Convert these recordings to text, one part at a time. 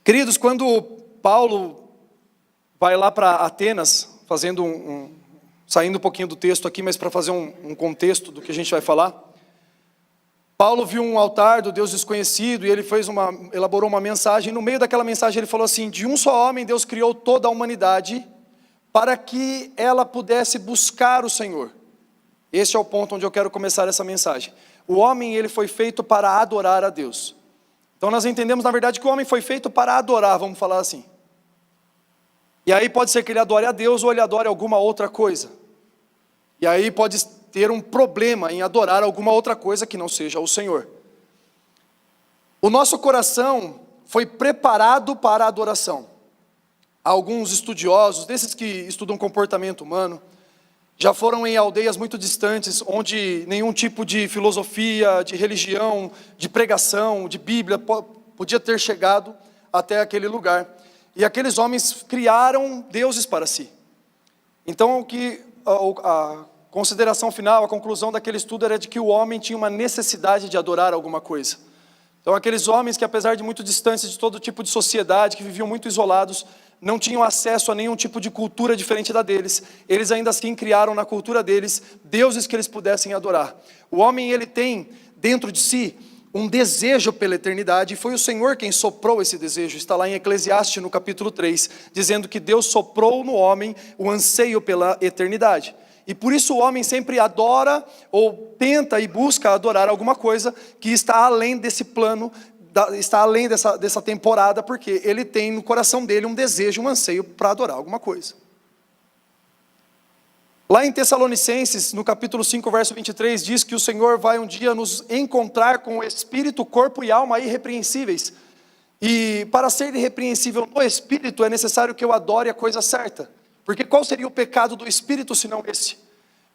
Queridos, quando Paulo vai lá para Atenas, saindo um pouquinho do texto aqui, mas para fazer um contexto do que a gente vai falar, Paulo viu um altar do Deus desconhecido e ele elaborou uma mensagem. No meio daquela mensagem ele falou assim: de um só homem Deus criou toda a humanidade para que ela pudesse buscar o Senhor. Este é o ponto onde eu quero começar essa mensagem. O homem, ele foi feito para adorar a Deus. Então nós entendemos na verdade que o homem foi feito para adorar, vamos falar assim. E aí pode ser que ele adore a Deus ou ele adore alguma outra coisa. E aí pode ter um problema em adorar alguma outra coisa que não seja o Senhor. O nosso coração foi preparado para a adoração. Alguns estudiosos, desses que estudam comportamento humano, já foram em aldeias muito distantes, onde nenhum tipo de filosofia, de religião, de pregação, de Bíblia podia ter chegado até aquele lugar. E aqueles homens criaram deuses para si. Então a consideração final, a conclusão daquele estudo era de que o homem tinha uma necessidade de adorar alguma coisa. Então aqueles homens que, apesar de muito distantes de todo tipo de sociedade, que viviam muito isolados, não tinham acesso a nenhum tipo de cultura diferente da deles, eles ainda assim criaram na cultura deles deuses que eles pudessem adorar. O homem, ele tem dentro de si um desejo pela eternidade, e foi o Senhor quem soprou esse desejo. Está lá em Eclesiastes no capítulo 3, dizendo que Deus soprou no homem o anseio pela eternidade. E por isso o homem sempre adora, ou tenta e busca adorar alguma coisa que está além desse plano, está além dessa temporada, porque ele tem no coração dele um desejo, um anseio para adorar alguma coisa. Lá em Tessalonicenses, no capítulo 5, verso 23, diz que o Senhor vai um dia nos encontrar com o espírito, corpo e alma irrepreensíveis. E para ser irrepreensível no espírito é necessário que eu adore a coisa certa. Porque qual seria o pecado do espírito senão esse?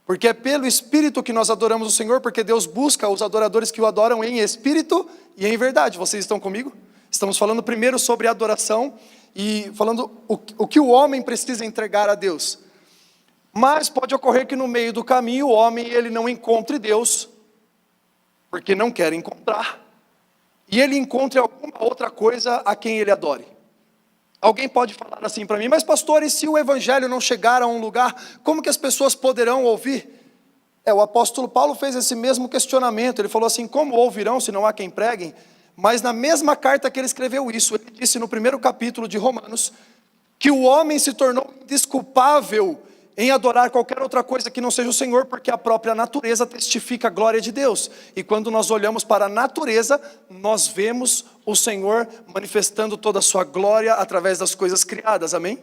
Porque é pelo espírito que nós adoramos o Senhor, porque Deus busca os adoradores que o adoram em espírito e em verdade. Vocês estão comigo? Estamos falando primeiro sobre adoração e falando o que o homem precisa entregar a Deus. Mas pode ocorrer que no meio do caminho o homem ele não encontre Deus, porque não quer encontrar, e ele encontre alguma outra coisa a quem ele adore. Alguém pode falar assim para mim: mas pastor, e se o evangelho não chegar a um lugar, como que as pessoas poderão ouvir? O apóstolo Paulo fez esse mesmo questionamento. Ele falou assim: como ouvirão se não há quem preguem? Mas na mesma carta que ele escreveu isso, ele disse no primeiro capítulo de Romanos, que o homem se tornou indesculpável em adorar qualquer outra coisa que não seja o Senhor, porque a própria natureza testifica a glória de Deus. E quando nós olhamos para a natureza, nós vemos o Senhor manifestando toda a sua glória através das coisas criadas, amém?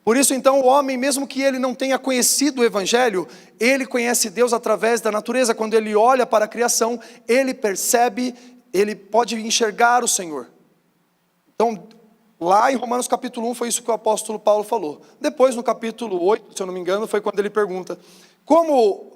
Por isso então o homem, mesmo que ele não tenha conhecido o Evangelho, ele conhece Deus através da natureza. Quando ele olha para a criação, ele percebe, ele pode enxergar o Senhor. Então, lá em Romanos capítulo 1 foi isso que o apóstolo Paulo falou. Depois no capítulo 8, se eu não me engano, foi quando ele pergunta: como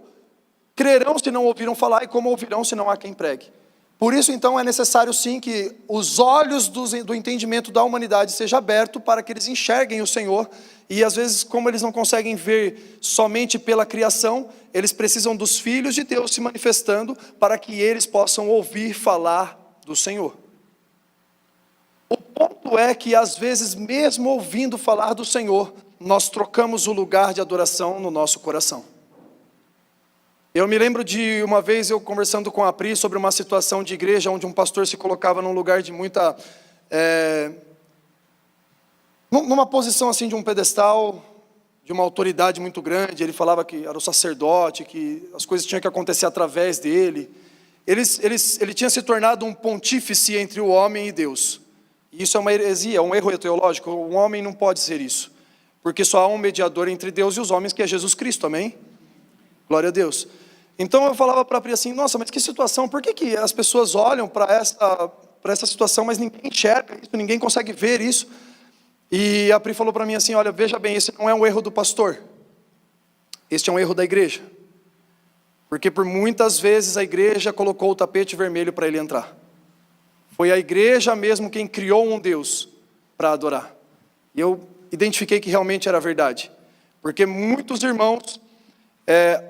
crerão se não ouviram falar, e como ouvirão se não há quem pregue? Por isso então é necessário sim que os olhos do entendimento da humanidade sejam abertos para que eles enxerguem o Senhor. E às vezes, como eles não conseguem ver somente pela criação, eles precisam dos filhos de Deus se manifestando para que eles possam ouvir falar do Senhor. O ponto é que às vezes, mesmo ouvindo falar do Senhor, nós trocamos o lugar de adoração no nosso coração. Eu me lembro de uma vez eu conversando com a Pri sobre uma situação de igreja, onde um pastor se colocava num lugar de muita, numa posição assim de um pedestal, de uma autoridade muito grande. Ele falava que era o sacerdote, que as coisas tinham que acontecer através dele. Ele tinha se tornado um pontífice entre o homem e Deus. Isso é uma heresia, é um erro teológico. Um homem não pode ser isso, porque só há um mediador entre Deus e os homens, que é Jesus Cristo, amém? Glória a Deus. Então eu falava para a Pri assim: nossa, mas que situação, por que as pessoas olham para essa situação, mas ninguém enxerga isso, ninguém consegue ver isso? E a Pri falou para mim assim: olha, veja bem, esse não é um erro do pastor, este é um erro da igreja, porque por muitas vezes a igreja colocou o tapete vermelho para ele entrar. Foi a igreja mesmo quem criou um Deus para adorar. E eu identifiquei que realmente era verdade. Porque muitos irmãos,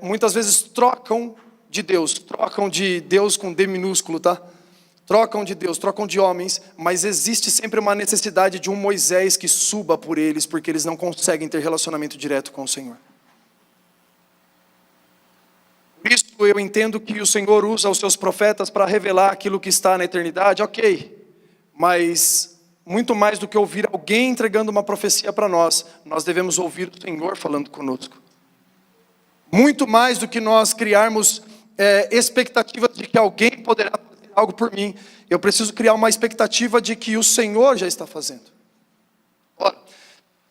muitas vezes trocam de Deus com D minúsculo, tá? trocam de Deus, trocam de homens, mas existe sempre uma necessidade de um Moisés que suba por eles, porque eles não conseguem ter relacionamento direto com o Senhor. Por isso eu entendo que o Senhor usa os seus profetas para revelar aquilo que está na eternidade, ok, mas muito mais do que ouvir alguém entregando uma profecia para nós, nós devemos ouvir o Senhor falando conosco. Muito mais do que nós criarmos expectativas de que alguém poderá fazer algo por mim, eu preciso criar uma expectativa de que o Senhor já está fazendo. Ora,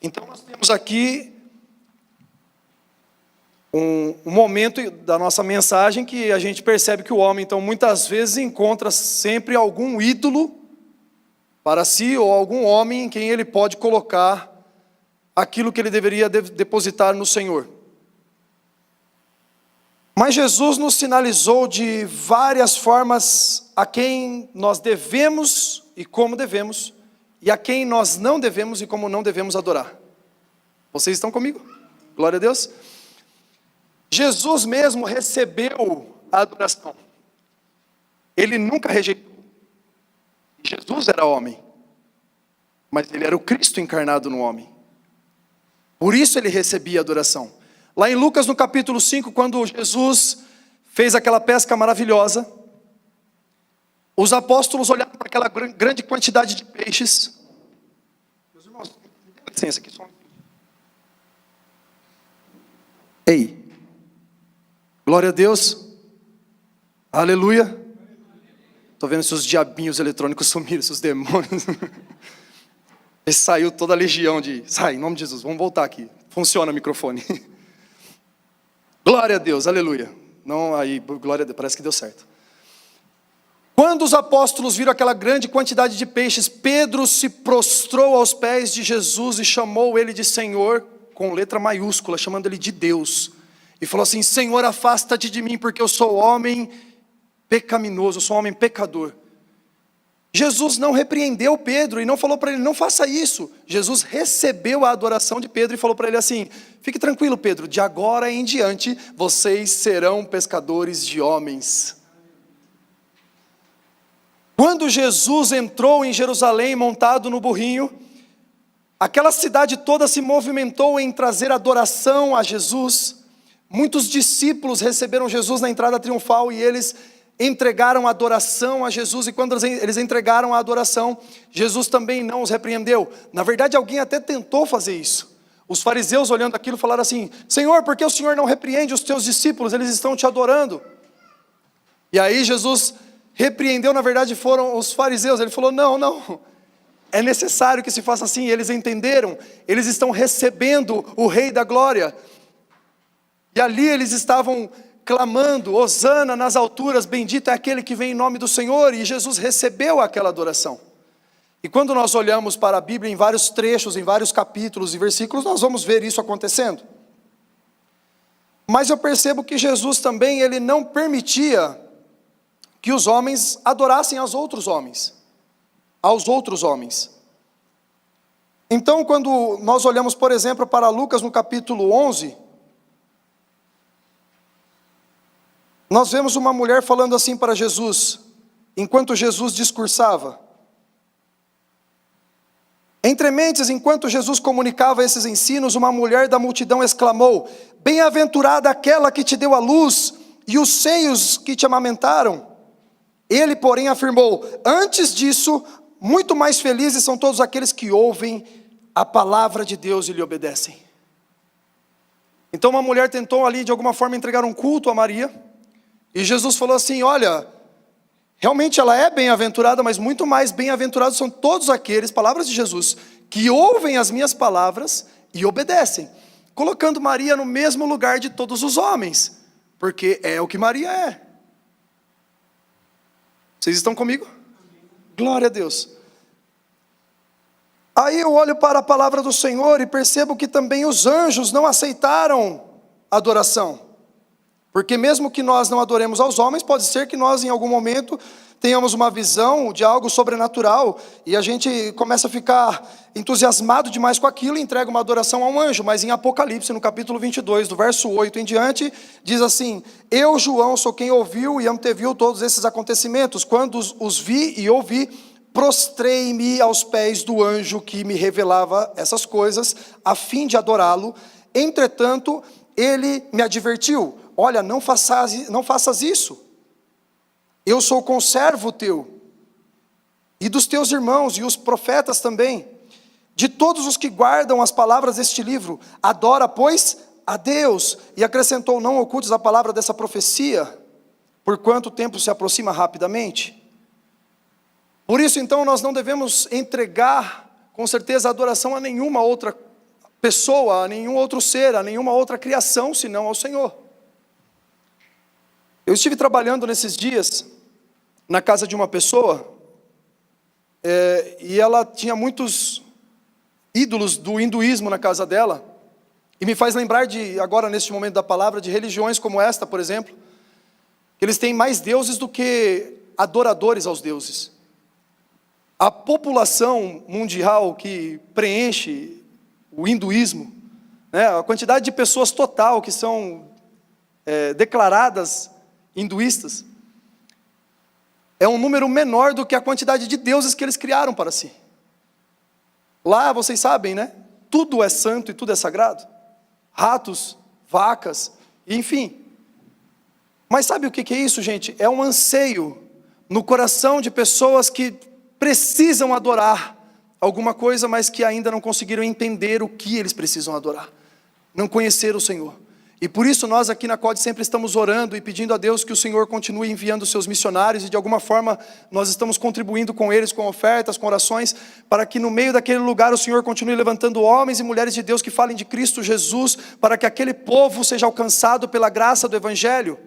então nós temos aqui um momento da nossa mensagem que a gente percebe que o homem, então, muitas vezes encontra sempre algum ídolo para si, ou algum homem em quem ele pode colocar aquilo que ele deveria depositar no Senhor. Mas Jesus nos sinalizou de várias formas a quem nós devemos e como devemos, e a quem nós não devemos e como não devemos adorar. Vocês estão comigo? Glória a Deus. Jesus mesmo recebeu a adoração. Ele nunca rejeitou. Jesus era homem, mas ele era o Cristo encarnado no homem. Por isso ele recebia a adoração. Lá em Lucas, no capítulo 5, quando Jesus fez aquela pesca maravilhosa, os apóstolos olharam para aquela grande quantidade de peixes. Meus irmãos, dê licença aqui só. Ei, glória a Deus, aleluia. Estou vendo se os diabinhos eletrônicos sumiram, se os demônios. E saiu toda a legião de... Sai, em nome de Jesus, vamos voltar aqui. Funciona o microfone. Glória a Deus, aleluia. Não, aí, glória a Deus, parece que deu certo. Quando os apóstolos viram aquela grande quantidade de peixes, Pedro se prostrou aos pés de Jesus e chamou ele de Senhor, com letra maiúscula, chamando ele de Deus. E falou assim: Senhor, afasta-te de mim, porque eu sou homem pecaminoso, eu sou um homem pecador. Jesus não repreendeu Pedro e não falou para ele: não faça isso. Jesus recebeu a adoração de Pedro e falou para ele assim: fique tranquilo, Pedro, de agora em diante vocês serão pescadores de homens. Quando Jesus entrou em Jerusalém montado no burrinho, aquela cidade toda se movimentou em trazer adoração a Jesus. Muitos discípulos receberam Jesus na entrada triunfal e eles entregaram adoração a Jesus, e quando eles entregaram a adoração, Jesus também não os repreendeu. Na verdade, alguém até tentou fazer isso. Os fariseus, olhando aquilo, falaram assim: Senhor, por que o Senhor não repreende os teus discípulos? Eles estão te adorando. E aí Jesus repreendeu, na verdade foram os fariseus. Ele falou: não, é necessário que se faça assim. E eles entenderam, eles estão recebendo o Rei da Glória. E ali eles estavam clamando: Hosana nas alturas, bendito é aquele que vem em nome do Senhor. E Jesus recebeu aquela adoração. E quando nós olhamos para a Bíblia em vários trechos, em vários capítulos e versículos, nós vamos ver isso acontecendo. Mas eu percebo que Jesus também, ele não permitia que os homens adorassem aos outros homens. Então, quando nós olhamos, por exemplo, para Lucas no capítulo 11, nós vemos uma mulher falando assim para Jesus, enquanto Jesus discursava. Entre mentes, enquanto Jesus comunicava esses ensinos, uma mulher da multidão exclamou: bem-aventurada aquela que te deu a luz e os seios que te amamentaram. Ele, porém, afirmou: antes disso, muito mais felizes são todos aqueles que ouvem a palavra de Deus e lhe obedecem. Então uma mulher tentou ali de alguma forma entregar um culto a Maria, e Jesus falou assim: olha, realmente ela é bem-aventurada, mas muito mais bem-aventurados são todos aqueles, palavras de Jesus, que ouvem as minhas palavras e obedecem, colocando Maria no mesmo lugar de todos os homens, porque é o que Maria é. Vocês estão comigo? Glória a Deus. Aí eu olho para a palavra do Senhor e percebo que também os anjos não aceitaram adoração. Porque mesmo que nós não adoremos aos homens, pode ser que nós em algum momento tenhamos uma visão de algo sobrenatural e a gente começa a ficar entusiasmado demais com aquilo e entrega uma adoração a um anjo. Mas em Apocalipse, no capítulo 22, do verso 8 em diante, diz assim: eu, João, sou quem ouviu e anteviu todos esses acontecimentos. Quando os vi e ouvi, prostrei-me aos pés do anjo que me revelava essas coisas, a fim de adorá-lo. Entretanto, ele me advertiu: olha, não faças isso. Eu sou conservo teu, e dos teus irmãos, e os profetas também, de todos os que guardam as palavras deste livro. Adora, pois, a Deus. E acrescentou: não ocultes a palavra dessa profecia, por quanto tempo se aproxima rapidamente. Por isso, então, nós não devemos entregar, com certeza, a adoração a nenhuma outra pessoa, a nenhum outro ser, a nenhuma outra criação, senão ao Senhor. Eu estive trabalhando nesses dias na casa de uma pessoa, e ela tinha muitos ídolos do hinduísmo na casa dela, e me faz lembrar agora neste momento da palavra, de religiões como esta, por exemplo, que eles têm mais deuses do que adoradores aos deuses. A população mundial que preenche o hinduísmo, a quantidade de pessoas total que são declaradas hinduístas, é um número menor do que a quantidade de deuses que eles criaram para si. Lá, vocês sabem, tudo é santo e tudo é sagrado. Ratos, vacas, enfim. Mas sabe o que é isso, gente? É um anseio no coração de pessoas que precisam adorar alguma coisa, mas que ainda não conseguiram entender o que eles precisam adorar. Não conhecer o Senhor. E por isso nós aqui na COD sempre estamos orando e pedindo a Deus que o Senhor continue enviando os seus missionários, e de alguma forma nós estamos contribuindo com eles, com ofertas, com orações, para que no meio daquele lugar o Senhor continue levantando homens e mulheres de Deus que falem de Cristo Jesus, para que aquele povo seja alcançado pela graça do Evangelho,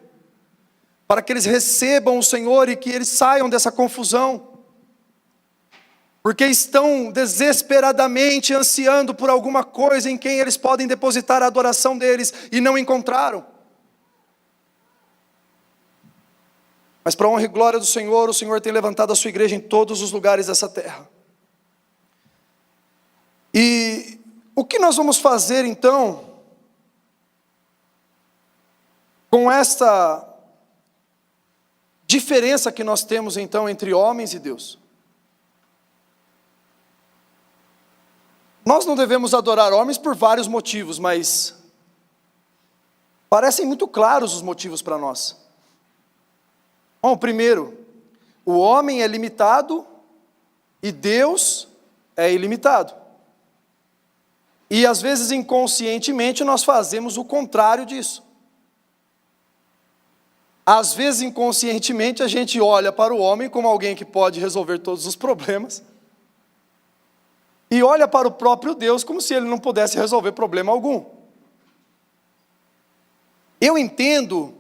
para que eles recebam o Senhor e que eles saiam dessa confusão, porque estão desesperadamente ansiando por alguma coisa em quem eles podem depositar a adoração deles e não encontraram. Mas para a honra e glória do Senhor, o Senhor tem levantado a sua igreja em todos os lugares dessa terra. E o que nós vamos fazer então com esta diferença que nós temos então entre homens e Deus? Nós não devemos adorar homens por vários motivos, mas parecem muito claros os motivos para nós. Bom, primeiro, o homem é limitado e Deus é ilimitado. E às vezes inconscientemente nós fazemos o contrário disso. Às vezes inconscientemente a gente olha para o homem como alguém que pode resolver todos os problemas, e olha para o próprio Deus como se ele não pudesse resolver problema algum. Eu entendo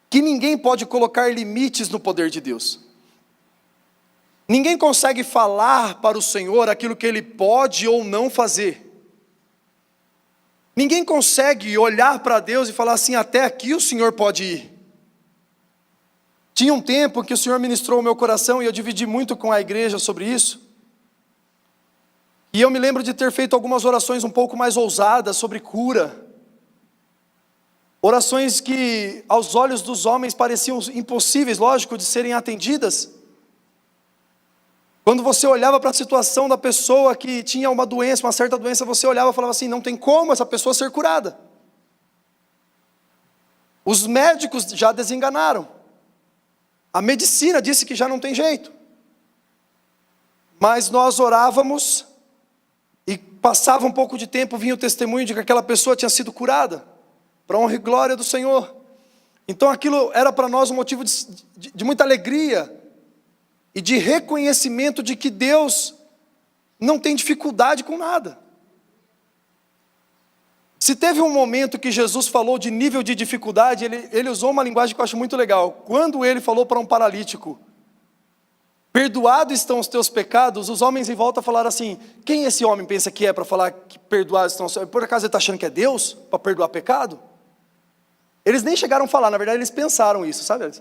que ninguém pode colocar limites no poder de Deus. Ninguém consegue falar para o Senhor aquilo que Ele pode ou não fazer. Ninguém consegue olhar para Deus e falar assim: até aqui o Senhor pode ir. Tinha um tempo que o Senhor ministrou o meu coração e eu dividi muito com a igreja sobre isso. E eu me lembro de ter feito algumas orações um pouco mais ousadas sobre cura. Orações que aos olhos dos homens pareciam impossíveis, lógico, de serem atendidas. Quando você olhava para a situação da pessoa que tinha uma doença, uma certa doença, você olhava e falava assim: não tem como essa pessoa ser curada. Os médicos já desenganaram. A medicina disse que já não tem jeito. Mas nós orávamos, e passava um pouco de tempo, vinha o testemunho de que aquela pessoa tinha sido curada, para a honra e glória do Senhor. Então aquilo era para nós um motivo de muita alegria, e de reconhecimento de que Deus não tem dificuldade com nada. Se teve um momento que Jesus falou de nível de dificuldade, ele usou uma linguagem que eu acho muito legal. Quando ele falou para um paralítico: perdoados estão os teus pecados, os homens em volta falaram assim: quem esse homem pensa que é para falar que perdoados estão os teus pecados? Por acaso ele está achando que é Deus para perdoar pecado? Eles nem chegaram a falar, na verdade eles pensaram isso, sabe?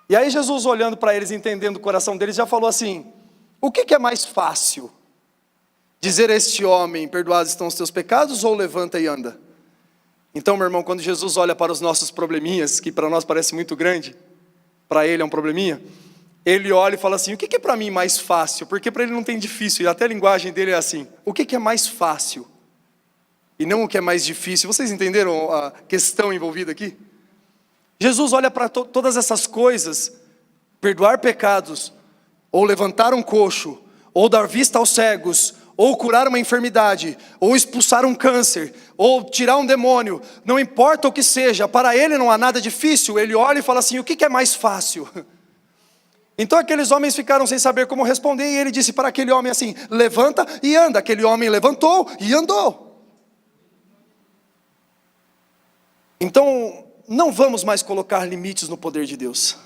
E aí Jesus, olhando para eles, entendendo o coração deles, já falou assim: o que é mais fácil? Dizer a este homem, perdoados estão os teus pecados, ou levanta e anda? Então, meu irmão, quando Jesus olha para os nossos probleminhas, que para nós parece muito grande, para ele é um probleminha, ele olha e fala assim: o que é para mim mais fácil? Porque para ele não tem difícil, e até a linguagem dele é assim: o que é mais fácil? E não o que é mais difícil. Vocês entenderam a questão envolvida aqui? Jesus olha para todas essas coisas: perdoar pecados, ou levantar um coxo, ou dar vista aos cegos, ou curar uma enfermidade, ou expulsar um câncer, ou tirar um demônio, não importa o que seja, para ele não há nada difícil. Ele olha e fala assim: o que é mais fácil? Então aqueles homens ficaram sem saber como responder, e ele disse para aquele homem assim: levanta e anda. Aquele homem levantou e andou. Então, não vamos mais colocar limites no poder de Deus.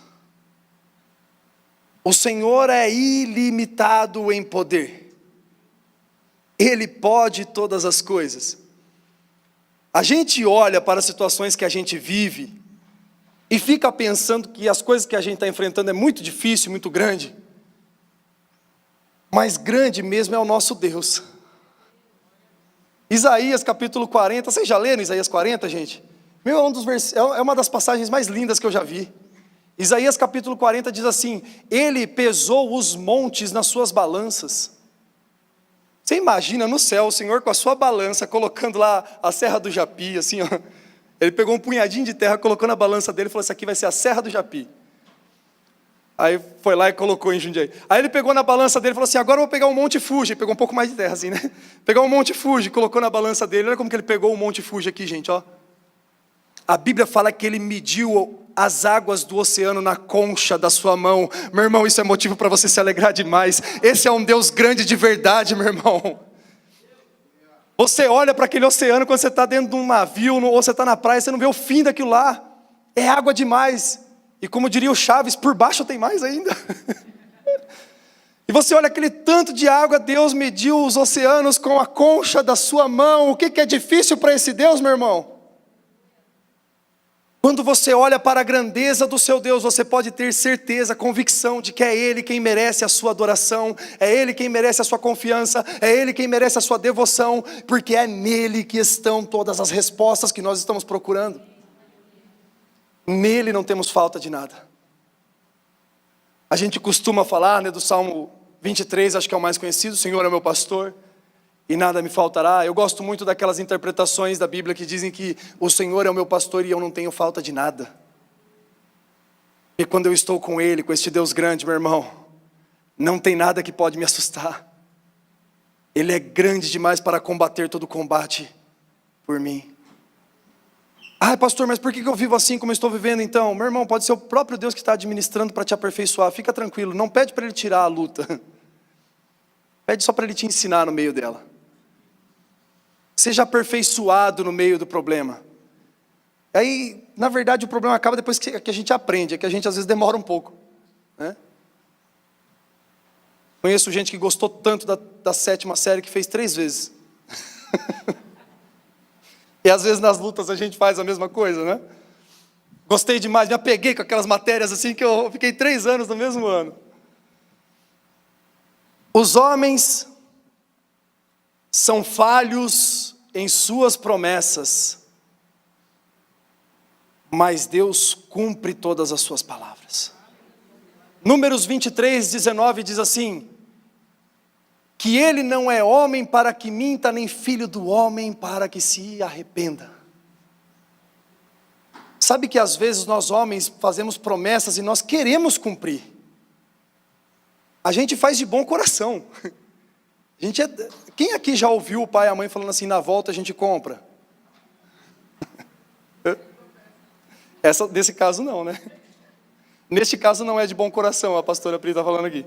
O Senhor é ilimitado em poder. Ele pode todas as coisas. A gente olha para as situações que a gente vive e fica pensando que as coisas que a gente está enfrentando é muito difícil, muito grande. Mas grande mesmo é o nosso Deus. Isaías capítulo 40, vocês já leram Isaías 40, gente? Meu, é uma das passagens mais lindas que eu já vi. Isaías capítulo 40 diz assim: ele pesou os montes nas suas balanças. Você imagina no céu o Senhor com a sua balança, colocando lá a Serra do Japi, assim, ó. Ele pegou um punhadinho de terra, colocou na balança dele e falou: isso aqui vai ser a Serra do Japi. Aí foi lá e colocou em Jundiaí. Aí ele pegou na balança dele e falou assim: agora eu vou pegar um Monte Fuji. Pegou um pouco mais de terra assim, né? Pegou um Monte Fuji, colocou na balança dele. Olha como que ele pegou o Monte Fuji aqui, gente, ó. A Bíblia fala que ele mediu as águas do oceano na concha da sua mão. Meu irmão, isso é motivo para você se alegrar demais. Esse é um Deus grande de verdade, meu irmão. Você olha para aquele oceano quando você está dentro de um navio, ou você está na praia, você não vê o fim daquilo lá. É água demais. E como diria o Chaves, por baixo tem mais ainda. E você olha aquele tanto de água, Deus mediu os oceanos com a concha da sua mão. O que é difícil para esse Deus, meu irmão? Quando você olha para a grandeza do seu Deus, você pode ter certeza, convicção de que é Ele quem merece a sua adoração, é Ele quem merece a sua confiança, é Ele quem merece a sua devoção, porque é nele que estão todas as respostas que nós estamos procurando. Nele não temos falta de nada. A gente costuma falar, né, do Salmo 23, acho que é o mais conhecido: o Senhor é meu pastor e nada me faltará. Eu gosto muito daquelas interpretações da Bíblia que dizem que o Senhor é o meu pastor e eu não tenho falta de nada. E quando eu estou com Ele, com este Deus grande, meu irmão, não tem nada que pode me assustar. Ele é grande demais para combater todo o combate por mim. Ah, pastor, mas por que eu vivo assim como eu estou vivendo então? Meu irmão, pode ser o próprio Deus que está administrando para te aperfeiçoar. Fica tranquilo, não pede para Ele tirar a luta. Pede só para Ele te ensinar no meio dela. Seja aperfeiçoado no meio do problema. Aí, na verdade, o problema acaba depois que a gente aprende. É que a gente às vezes demora um pouco, né? Conheço gente que gostou tanto da 7ª série que fez 3 vezes. E às vezes nas lutas a gente faz a mesma coisa, né? Gostei demais, me apeguei com aquelas matérias assim que eu fiquei 3 anos no mesmo ano. Os homens são falhos em suas promessas, mas Deus cumpre todas as suas palavras. Números 23, 19 diz assim: que ele não é homem para que minta, nem filho do homem para que se arrependa. Sabe que às vezes nós homens fazemos promessas e nós queremos cumprir. A gente faz de bom coração. Quem aqui já ouviu o pai e a mãe falando assim: na volta a gente compra? Nesse caso não, né? Neste caso não é de bom coração, a pastora Pri está falando aqui.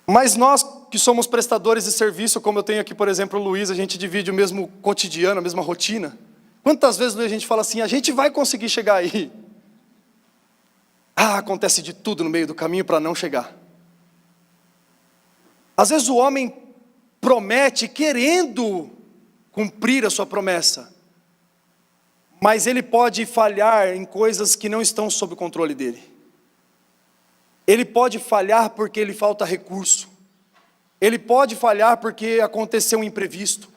Mas nós que somos prestadores de serviço, como eu tenho aqui, por exemplo, o Luiz, a gente divide o mesmo cotidiano, a mesma rotina. Quantas vezes a gente fala assim: a gente vai conseguir chegar aí? Ah, acontece de tudo no meio do caminho para não chegar. Às vezes o homem promete querendo cumprir a sua promessa, mas ele pode falhar em coisas que não estão sob o controle dele. Ele pode falhar porque lhe falta recurso. Ele pode falhar porque aconteceu um imprevisto.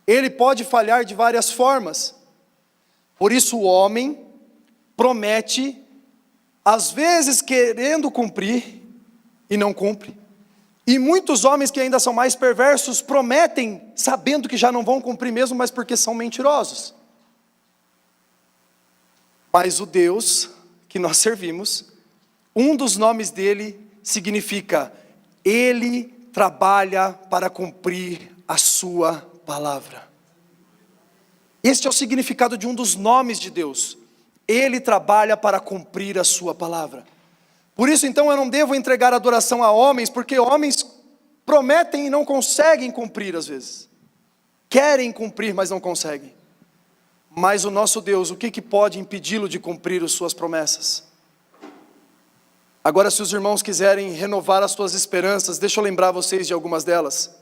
Ele pode falhar de várias formas. Por isso o homem promete, às vezes querendo cumprir e não cumpre. E muitos homens que ainda são mais perversos prometem sabendo que já não vão cumprir mesmo, mas porque são mentirosos. Mas o Deus que nós servimos, um dos nomes dele significa: Ele trabalha para cumprir a sua palavra. Este é o significado de um dos nomes de Deus. Ele trabalha para cumprir a sua palavra. Por isso então eu não devo entregar adoração a homens, porque homens prometem e não conseguem cumprir às vezes. Querem cumprir, mas não conseguem. Mas o nosso Deus, o que pode impedi-lo de cumprir as suas promessas? Agora, se os irmãos quiserem renovar as suas esperanças, deixa eu lembrar vocês de algumas delas.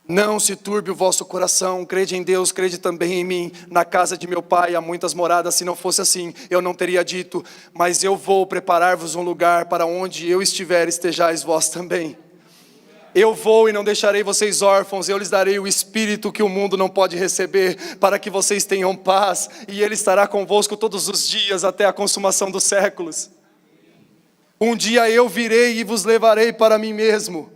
Não se turbe o vosso coração, crede em Deus, crede também em mim. Na casa de meu pai há muitas moradas, se não fosse assim, eu não teria dito, mas eu vou preparar-vos um lugar, para onde eu estiver, estejais vós também. Eu vou e não deixarei vocês órfãos, eu lhes darei o Espírito que o mundo não pode receber, para que vocês tenham paz, e Ele estará convosco todos os dias, até a consumação dos séculos. Um dia eu virei e vos levarei para mim mesmo.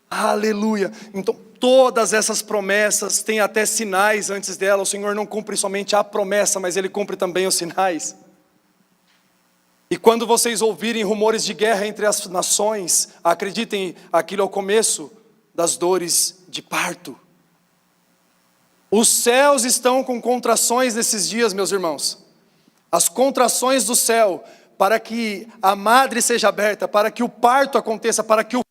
Aleluia. Então todas essas promessas têm até sinais antes dela. O Senhor não cumpre somente a promessa, mas Ele cumpre também os sinais. E quando vocês ouvirem rumores de guerra entre as nações, acreditem, aquilo é o começo das dores de parto. Os céus estão com contrações nesses dias, meus irmãos. As contrações do céu, para que a madre seja aberta, para que o parto aconteça, para que o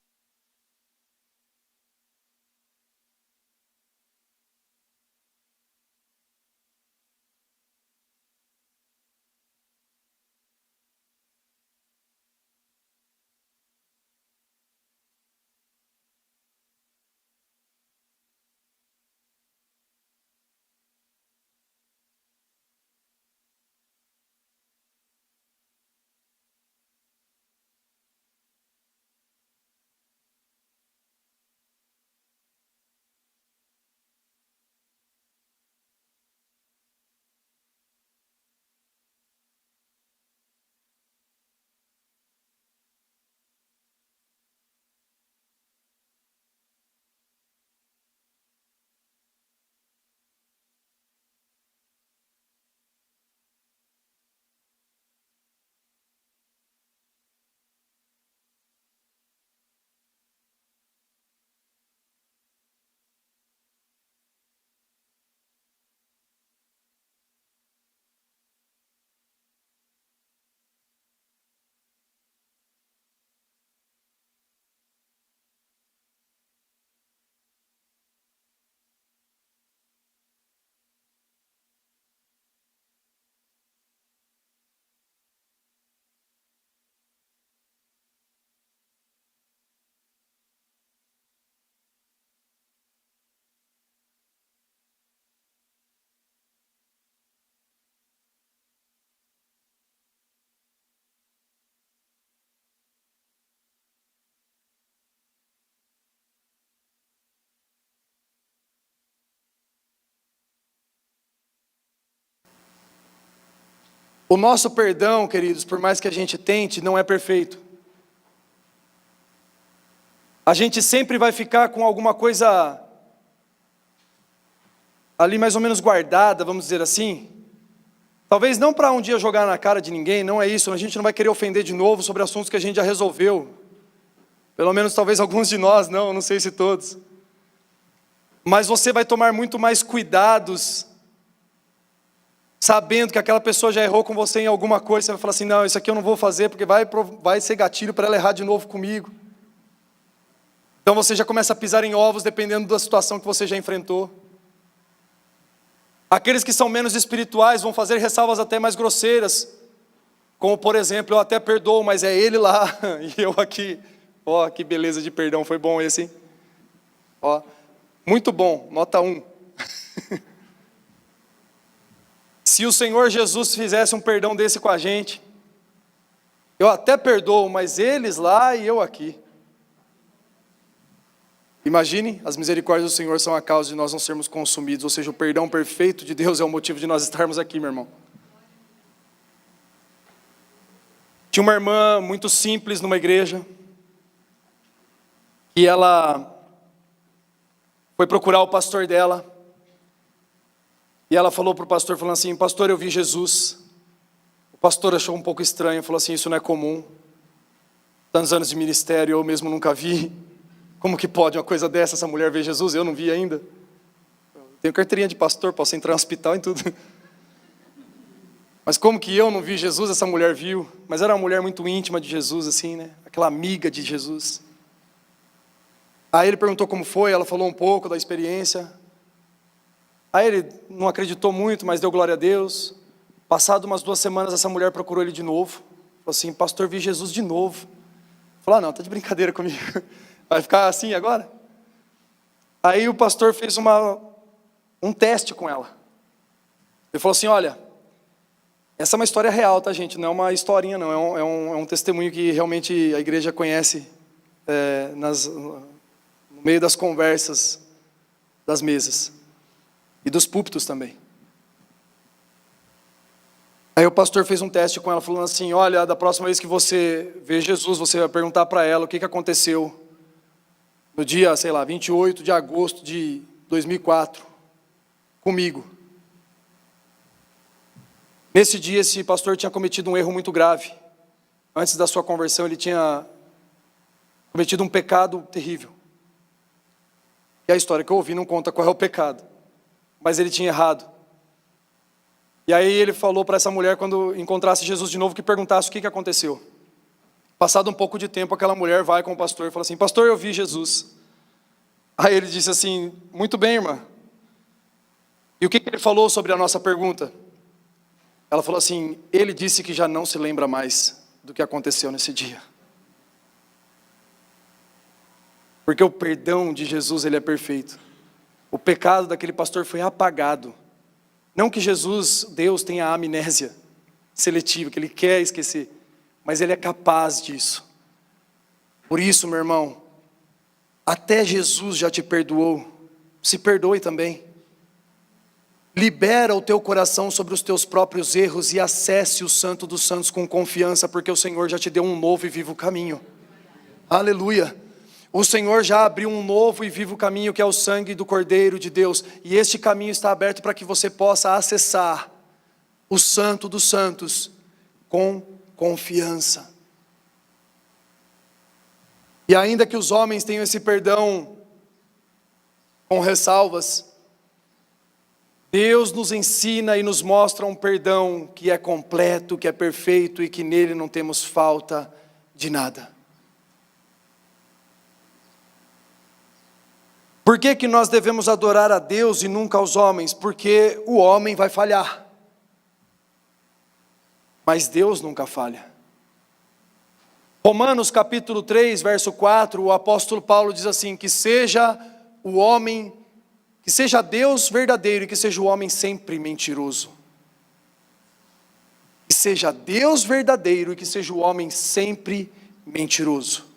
O nosso perdão, queridos, por mais que a gente tente, não é perfeito. A gente sempre vai ficar com alguma coisa ali mais ou menos guardada, vamos dizer assim. Talvez não para um dia jogar na cara de ninguém, não é isso. A gente não vai querer ofender de novo sobre assuntos que a gente já resolveu. Pelo menos talvez alguns de nós, não sei se todos. Mas você vai tomar muito mais cuidados, sabendo que aquela pessoa já errou com você em alguma coisa. Você vai falar assim, não, isso aqui eu não vou fazer, porque vai ser gatilho para ela errar de novo comigo. Então você já começa a pisar em ovos, dependendo da situação que você já enfrentou. Aqueles que são menos espirituais vão fazer ressalvas até mais grosseiras, como por exemplo, eu até perdoo, mas é ele lá, e eu aqui. Ó, que beleza de perdão, foi bom esse, hein? Ó, muito bom, nota 1. Se o Senhor Jesus fizesse um perdão desse com a gente, eu até perdoo, mas eles lá e eu aqui. Imagine, as misericórdias do Senhor são a causa de nós não sermos consumidos, ou seja, o perdão perfeito de Deus é o motivo de nós estarmos aqui, meu irmão. Tinha uma irmã muito simples numa igreja, e ela foi procurar o pastor dela, e ela falou para o pastor, falando assim: pastor, eu vi Jesus. O pastor achou um pouco estranho, falou assim: isso não é comum, tantos anos de ministério, eu mesmo nunca vi. Como que pode uma coisa dessa, essa mulher ver Jesus? Eu não vi ainda. Tenho carteirinha de pastor, posso entrar no hospital e tudo. Mas como que eu não vi Jesus, essa mulher viu? Mas era uma mulher muito íntima de Jesus, assim, né? Aquela amiga de Jesus. Aí ele perguntou como foi, ela falou um pouco da experiência. Aí ele não acreditou muito, mas deu glória a Deus. Passado umas 2 semanas, essa mulher procurou ele de novo. Falou assim: pastor, vi Jesus de novo. Falou: não, tá de brincadeira comigo. Vai ficar assim agora? Aí o pastor fez um teste com ela. Ele falou assim: olha, essa é uma história real, tá, gente? Não é uma historinha, não. É um testemunho que realmente a igreja conhece no meio das conversas, das mesas. E dos púlpitos também. Aí o pastor fez um teste com ela, falando assim: olha, da próxima vez que você vê Jesus, você vai perguntar para ela o que aconteceu no dia, sei lá, 28 de agosto de 2004, comigo. Nesse dia, esse pastor tinha cometido um erro muito grave. Antes da sua conversão, ele tinha cometido um pecado terrível. E a história que eu ouvi não conta qual é o pecado, mas ele tinha errado. E aí ele falou para essa mulher, quando encontrasse Jesus de novo, que perguntasse o que aconteceu. Passado um pouco de tempo, aquela mulher vai com o pastor e fala assim: pastor, eu vi Jesus. Aí ele disse assim: muito bem, irmã. E o que ele falou sobre a nossa pergunta? Ela falou assim: ele disse que já não se lembra mais do que aconteceu nesse dia. Porque o perdão de Jesus, ele é perfeito. O pecado daquele pastor foi apagado. Não que Jesus, Deus, tenha amnésia seletiva, que ele quer esquecer, mas ele é capaz disso. Por isso, meu irmão, até Jesus já te perdoou, se perdoe também. Libera o teu coração sobre os teus próprios erros e acesse o Santo dos Santos com confiança, porque o Senhor já te deu um novo e vivo caminho. Aleluia! O Senhor já abriu um novo e vivo caminho, que é o sangue do Cordeiro de Deus, e este caminho está aberto para que você possa acessar o Santo dos Santos com confiança. E ainda que os homens tenham esse perdão com ressalvas, Deus nos ensina e nos mostra um perdão que é completo, que é perfeito e que nele não temos falta de nada. Por que nós devemos adorar a Deus e nunca aos homens? Porque o homem vai falhar, mas Deus nunca falha. Romanos capítulo 3, verso 4, o apóstolo Paulo diz assim: que seja o homem, que seja Deus verdadeiro e que seja o homem sempre mentiroso. Que seja Deus verdadeiro e que seja o homem sempre mentiroso.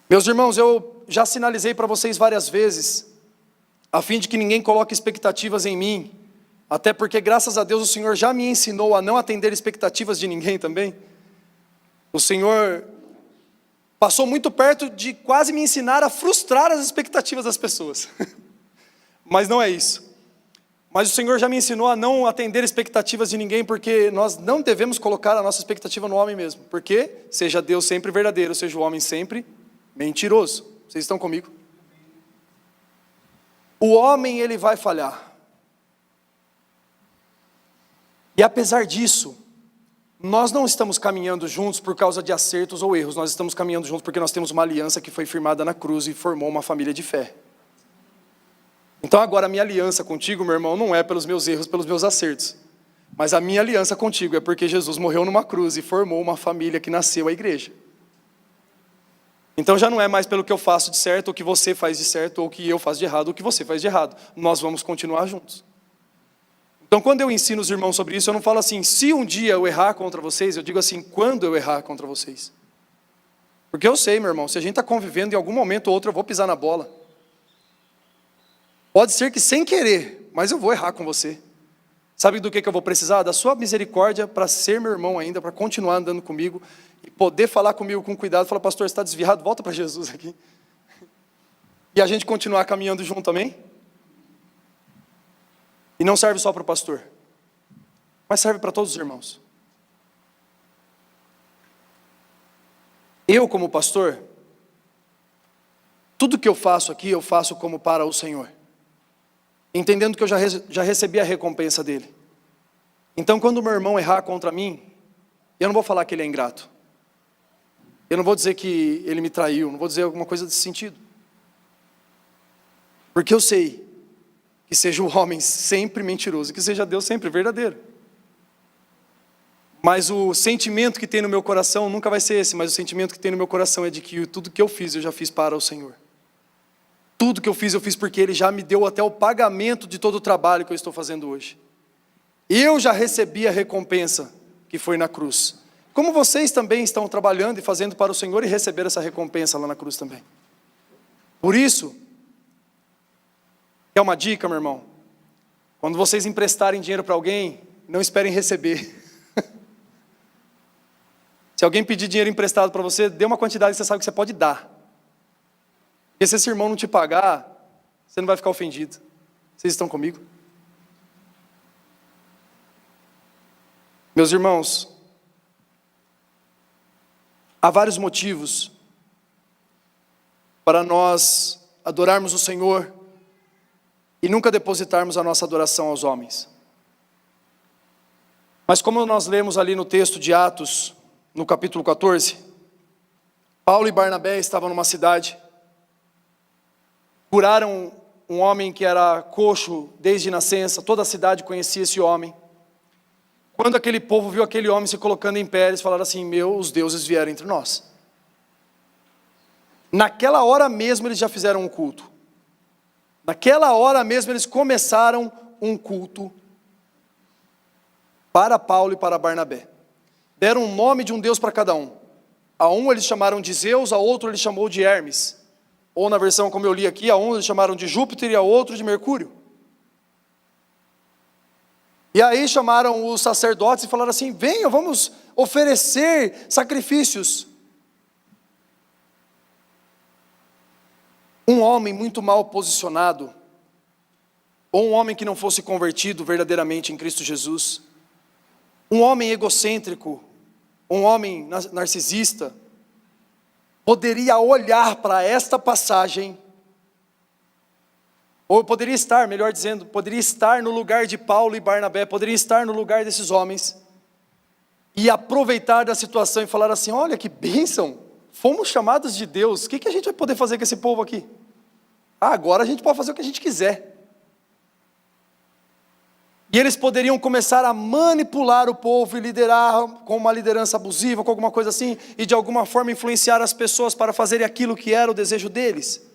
Meus irmãos, eu já sinalizei para vocês várias vezes, a fim de que ninguém coloque expectativas em mim, até porque graças a Deus o Senhor já me ensinou a não atender expectativas de ninguém também. O Senhor passou muito perto de quase me ensinar a frustrar as expectativas das pessoas. Mas não é isso. Mas o Senhor já me ensinou a não atender expectativas de ninguém, porque nós não devemos colocar a nossa expectativa no homem mesmo. Porque seja Deus sempre verdadeiro, seja o homem sempre mentiroso. Vocês estão comigo? O homem, ele vai falhar. E apesar disso, nós não estamos caminhando juntos por causa de acertos ou erros. Nós estamos caminhando juntos porque nós temos uma aliança que foi firmada na cruz e formou uma família de fé. Então agora a minha aliança contigo, meu irmão, não é pelos meus erros, pelos meus acertos. Mas a minha aliança contigo é porque Jesus morreu numa cruz e formou uma família que nasceu a igreja. Então já não é mais pelo que eu faço de certo, ou que você faz de certo, ou que eu faço de errado, ou que você faz de errado. Nós vamos continuar juntos. Então quando eu ensino os irmãos sobre isso, eu não falo assim, se um dia eu errar contra vocês, eu digo assim, quando eu errar contra vocês. Porque eu sei, meu irmão, se a gente está convivendo, em algum momento ou outro eu vou pisar na bola. Pode ser que sem querer, mas eu vou errar com você. Sabe do que eu vou precisar? Da sua misericórdia para ser meu irmão ainda, para continuar andando comigo e poder falar comigo com cuidado. Falar, pastor, você está desviado, volta para Jesus aqui. E a gente continuar caminhando junto, amém? E não serve só para o pastor, mas serve para todos os irmãos. Eu, como pastor, tudo que eu faço aqui, eu faço como para o Senhor. Entendendo que eu já recebi a recompensa dele. Então quando o meu irmão errar contra mim, eu não vou falar que ele é ingrato. Eu não vou dizer que ele me traiu, não vou dizer alguma coisa desse sentido. Porque eu sei que seja o homem sempre mentiroso, que seja Deus sempre verdadeiro. Mas o sentimento que tem no meu coração nunca vai ser esse, mas o sentimento que tem no meu coração é de que tudo que eu fiz, eu já fiz para o Senhor. Tudo que eu fiz porque Ele já me deu até o pagamento de todo o trabalho que eu estou fazendo hoje. Eu já recebi a recompensa que foi na cruz. Como vocês também estão trabalhando e fazendo para o Senhor e receberam essa recompensa lá na cruz também. Por isso, é uma dica, meu irmão. Quando vocês emprestarem dinheiro para alguém, não esperem receber. Se alguém pedir dinheiro emprestado para você, dê uma quantidade que você sabe que você pode dar. Porque se esse irmão não te pagar, você não vai ficar ofendido. Vocês estão comigo? Meus irmãos, há vários motivos para nós adorarmos o Senhor e nunca depositarmos a nossa adoração aos homens. Mas como nós lemos ali no texto de Atos, no capítulo 14, Paulo e Barnabé estavam numa cidade, curaram um homem que era coxo desde nascença, toda a cidade conhecia esse homem. Quando aquele povo viu aquele homem se colocando em pé, eles falaram assim, os deuses vieram entre nós. Naquela hora mesmo eles já fizeram um culto. Naquela hora mesmo eles começaram um culto para Paulo e para Barnabé. Deram um nome de um deus para cada um. A um eles chamaram de Zeus, a outro ele chamou de Hermes. Ou na versão como eu li aqui, a um eles chamaram de Júpiter e a outro de Mercúrio. E aí chamaram os sacerdotes e falaram assim, venham, vamos oferecer sacrifícios. Um homem muito mal posicionado, ou um homem que não fosse convertido verdadeiramente em Cristo Jesus, um homem egocêntrico, um homem narcisista, poderia olhar para esta passagem, ou poderia estar, melhor dizendo, poderia estar no lugar de Paulo e Barnabé, poderia estar no lugar desses homens, e aproveitar da situação e falar assim, olha que bênção, fomos chamados de Deus, o que a gente vai poder fazer com esse povo aqui? Agora a gente pode fazer o que a gente quiser. E eles poderiam começar a manipular o povo e liderar com uma liderança abusiva, com alguma coisa assim, e de alguma forma influenciar as pessoas para fazerem aquilo que era o desejo deles.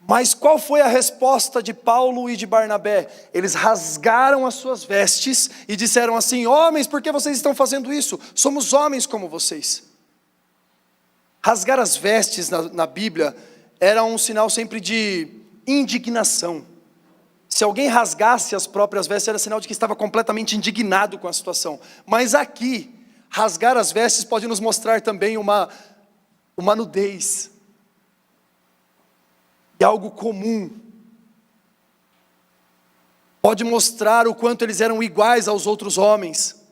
Mas qual foi a resposta de Paulo e de Barnabé? Eles rasgaram as suas vestes e disseram assim, homens, por que vocês estão fazendo isso? Somos homens como vocês. Rasgar as vestes na Bíblia era um sinal sempre de indignação. Se alguém rasgasse as próprias vestes, era sinal de que estava completamente indignado com a situação. Mas aqui, rasgar as vestes pode nos mostrar também uma nudez. É algo comum. Pode mostrar o quanto eles eram iguais aos outros homens.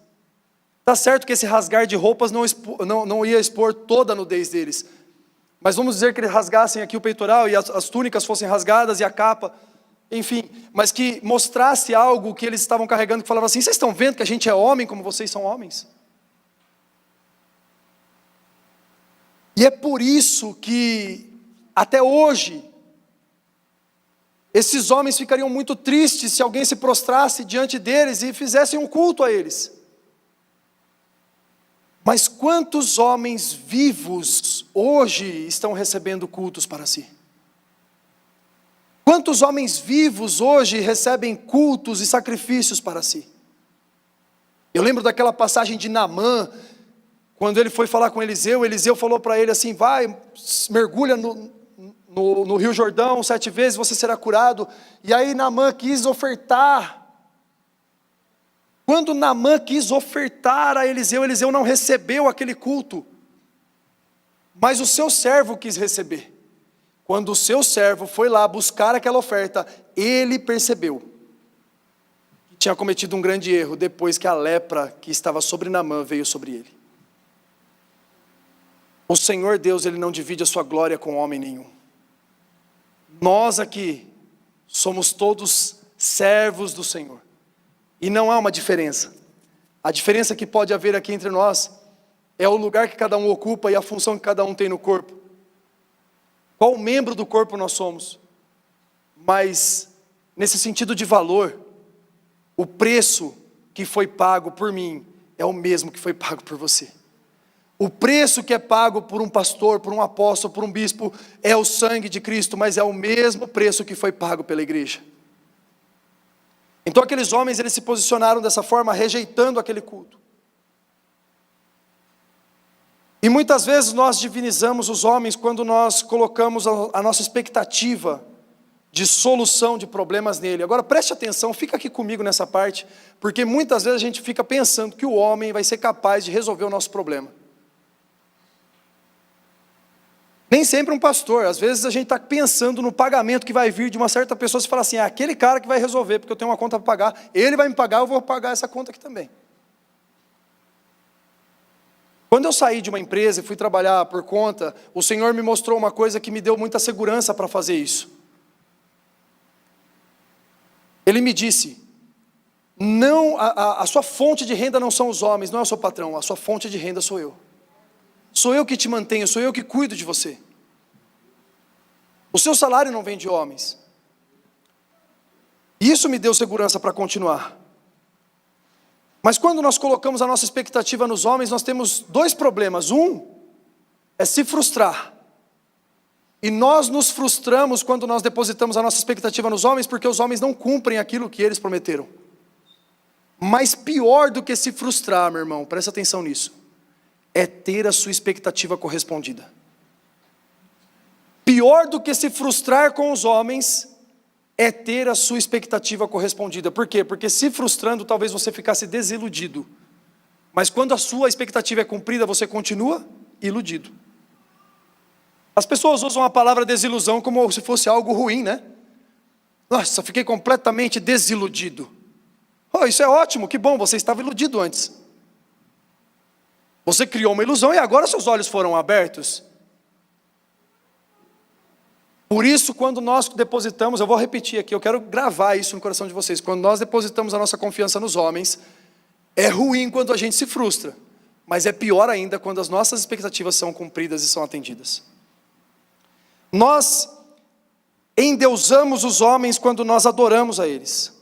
Está certo que esse rasgar de roupas não ia expor toda a nudez deles. Mas vamos dizer que eles rasgassem aqui o peitoral e as túnicas fossem rasgadas e a capa... Enfim, mas que mostrasse algo que eles estavam carregando, que falava assim, vocês estão vendo que a gente é homem como vocês são homens? E é por isso que, até hoje, esses homens ficariam muito tristes se alguém se prostrasse diante deles e fizessem um culto a eles. Mas quantos homens vivos hoje estão recebendo cultos para si? Quantos homens vivos hoje recebem cultos e sacrifícios para si? Eu lembro daquela passagem de Naamã, quando ele foi falar com Eliseu, Eliseu falou para ele assim, vai, mergulha no Rio Jordão 7 vezes, você será curado. E aí Naamã quis ofertar. Quando Naamã quis ofertar a Eliseu, Eliseu não recebeu aquele culto. Mas o seu servo quis receber. Quando o seu servo foi lá buscar aquela oferta, ele percebeu que tinha cometido um grande erro, depois que a lepra que estava sobre Naamã veio sobre ele. O Senhor Deus, Ele não divide a sua glória com homem nenhum. Nós aqui somos todos servos do Senhor. E não há uma diferença. A diferença que pode haver aqui entre nós é o lugar que cada um ocupa e a função que cada um tem no corpo. Qual membro do corpo nós somos? Mas, nesse sentido de valor, o preço que foi pago por mim é o mesmo que foi pago por você. O preço que é pago por um pastor, por um apóstolo, por um bispo, é o sangue de Cristo, mas é o mesmo preço que foi pago pela igreja. Então aqueles homens, eles se posicionaram dessa forma, rejeitando aquele culto. E muitas vezes nós divinizamos os homens quando nós colocamos a nossa expectativa de solução de problemas nele. Agora preste atenção, fica aqui comigo nessa parte, porque muitas vezes a gente fica pensando que o homem vai ser capaz de resolver o nosso problema. Nem sempre um pastor, às vezes a gente está pensando no pagamento que vai vir de uma certa pessoa, você fala assim, aquele cara que vai resolver, porque eu tenho uma conta para pagar, ele vai me pagar, eu vou pagar essa conta aqui também. Quando eu saí de uma empresa e fui trabalhar por conta, o Senhor me mostrou uma coisa que me deu muita segurança para fazer isso. Ele me disse, não, a sua fonte de renda não são os homens, não é o seu patrão, a sua fonte de renda sou eu. Sou eu que te mantenho, sou eu que cuido de você. O seu salário não vem de homens. Isso me deu segurança para continuar. Mas quando nós colocamos a nossa expectativa nos homens, nós temos 2 problemas. Um é se frustrar. E nós nos frustramos quando nós depositamos a nossa expectativa nos homens, porque os homens não cumprem aquilo que eles prometeram. Mas pior do que se frustrar, meu irmão, presta atenção nisso, é ter a sua expectativa correspondida. Pior do que se frustrar com os homens é ter a sua expectativa correspondida. Por quê? Porque se frustrando, talvez você ficasse desiludido. Mas quando a sua expectativa é cumprida, você continua iludido. As pessoas usam a palavra desilusão como se fosse algo ruim, né? Nossa, fiquei completamente desiludido. Oh, isso é ótimo, que bom, você estava iludido antes. Você criou uma ilusão e agora seus olhos foram abertos. Por isso, quando nós depositamos, eu vou repetir aqui, eu quero gravar isso no coração de vocês. Quando nós depositamos a nossa confiança nos homens, é ruim quando a gente se frustra. Mas é pior ainda quando as nossas expectativas são cumpridas e são atendidas. Nós endeusamos os homens quando nós adoramos a eles.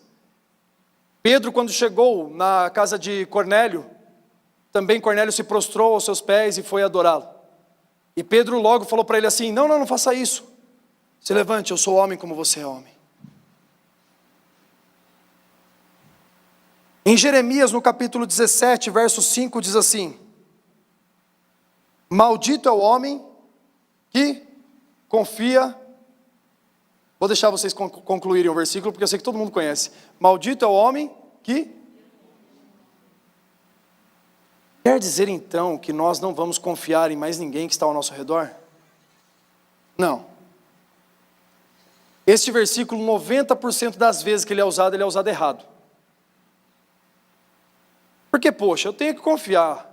Pedro, quando chegou na casa de Cornélio, também Cornélio se prostrou aos seus pés e foi adorá-lo. E Pedro logo falou para ele assim, não faça isso. Se levante, eu sou homem como você é homem. Em Jeremias, no capítulo 17, verso 5, diz assim, maldito é o homem que confia, vou deixar vocês concluírem o versículo, porque eu sei que todo mundo conhece. Maldito é o homem que... Quer dizer então que nós não vamos confiar em mais ninguém que está ao nosso redor? Não. Este versículo, 90% das vezes que ele é usado errado. Porque, poxa, eu tenho que confiar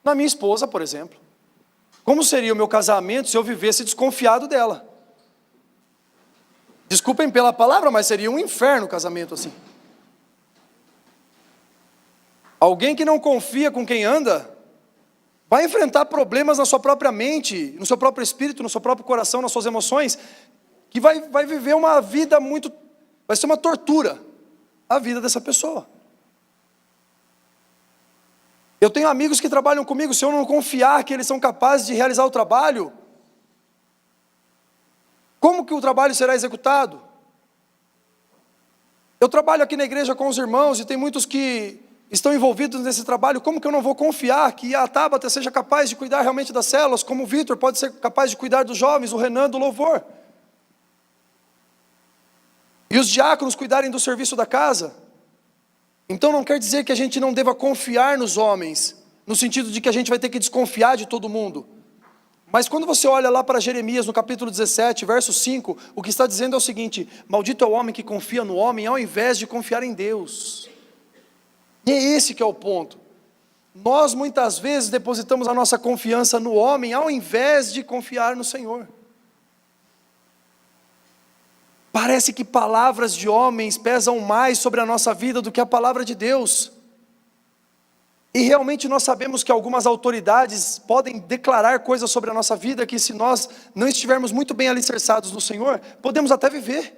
na minha esposa, por exemplo. Como seria o meu casamento se eu vivesse desconfiado dela? Desculpem pela palavra, mas seria um inferno o casamento assim. Alguém que não confia com quem anda, vai enfrentar problemas na sua própria mente, no seu próprio espírito, no seu próprio coração, nas suas emoções, que vai viver uma vida vai ser uma tortura, a vida dessa pessoa. Eu tenho amigos que trabalham comigo, se eu não confiar que eles são capazes de realizar o trabalho, como que o trabalho será executado? Eu trabalho aqui na igreja com os irmãos e tem muitos que estão envolvidos nesse trabalho. Como que eu não vou confiar que a Tabata seja capaz de cuidar realmente das células, como o Vitor pode ser capaz de cuidar dos jovens, o Renan do louvor? E os diáconos cuidarem do serviço da casa? Então não quer dizer que a gente não deva confiar nos homens, no sentido de que a gente vai ter que desconfiar de todo mundo. Mas quando você olha lá para Jeremias, no capítulo 17, verso 5, o que está dizendo é o seguinte: maldito é o homem que confia no homem, ao invés de confiar em Deus. E é esse que é o ponto. Nós muitas vezes depositamos a nossa confiança no homem, ao invés de confiar no Senhor. Parece que palavras de homens pesam mais sobre a nossa vida do que a palavra de Deus. E realmente nós sabemos que algumas autoridades podem declarar coisas sobre a nossa vida que, se nós não estivermos muito bem alicerçados no Senhor, podemos até viver.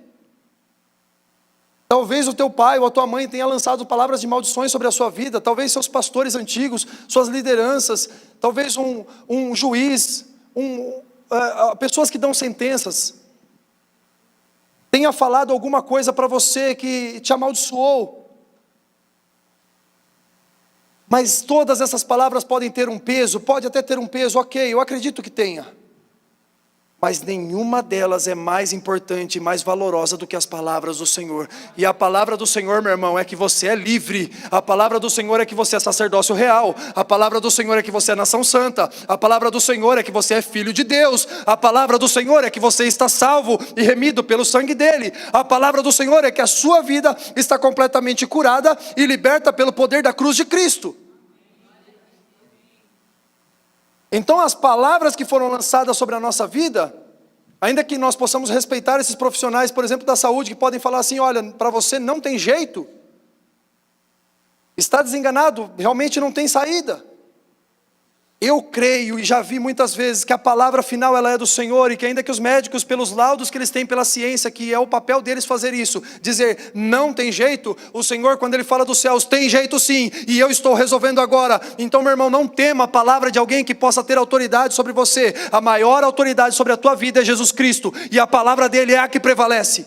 Talvez o teu pai ou a tua mãe tenha lançado palavras de maldições sobre a sua vida, talvez seus pastores antigos, suas lideranças, talvez um juiz, pessoas que dão sentenças, tenha falado alguma coisa para você que te amaldiçoou. Mas todas essas palavras podem ter um peso, pode até ter um peso, ok, eu acredito que tenha. Mas nenhuma delas é mais importante e mais valorosa do que as palavras do Senhor. E a palavra do Senhor, meu irmão, é que você é livre. A palavra do Senhor é que você é sacerdócio real. A palavra do Senhor é que você é nação santa. A palavra do Senhor é que você é filho de Deus. A palavra do Senhor é que você está salvo e remido pelo sangue dele. A palavra do Senhor é que a sua vida está completamente curada e liberta pelo poder da cruz de Cristo. Então as palavras que foram lançadas sobre a nossa vida, ainda que nós possamos respeitar esses profissionais, por exemplo, da saúde, que podem falar assim: olha, para você não tem jeito, está desenganado, realmente não tem saída. Eu creio e já vi muitas vezes que a palavra final ela é do Senhor, e que ainda que os médicos, pelos laudos que eles têm pela ciência, que é o papel deles fazer isso, dizer não tem jeito, o Senhor, quando Ele fala dos céus, tem jeito sim, e eu estou resolvendo agora. Então, meu irmão, não tema a palavra de alguém que possa ter autoridade sobre você. A maior autoridade sobre a tua vida é Jesus Cristo, e a palavra dele é a que prevalece.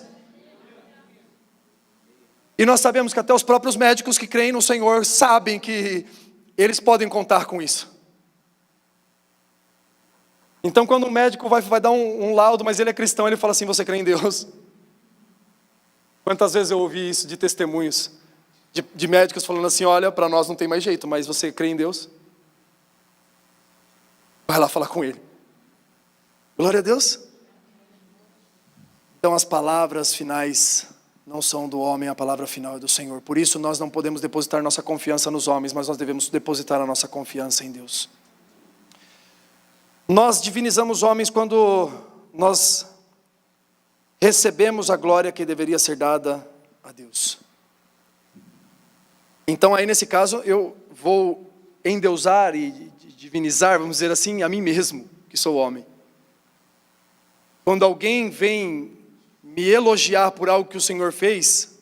E nós sabemos que até os próprios médicos que creem no Senhor sabem que eles podem contar com isso. Então quando um médico vai dar um laudo, mas ele é cristão, ele fala assim: você crê em Deus? Quantas vezes eu ouvi isso de testemunhos, de médicos falando assim: olha, para nós não tem mais jeito, mas você crê em Deus? Vai lá falar com ele. Glória a Deus. Então as palavras finais não são do homem, a palavra final é do Senhor. Por isso nós não podemos depositar nossa confiança nos homens, mas nós devemos depositar a nossa confiança em Deus. Nós divinizamos homens quando nós recebemos a glória que deveria ser dada a Deus. Então aí nesse caso eu vou endeusar e divinizar, vamos dizer assim, a mim mesmo, que sou homem. Quando alguém vem me elogiar por algo que o Senhor fez,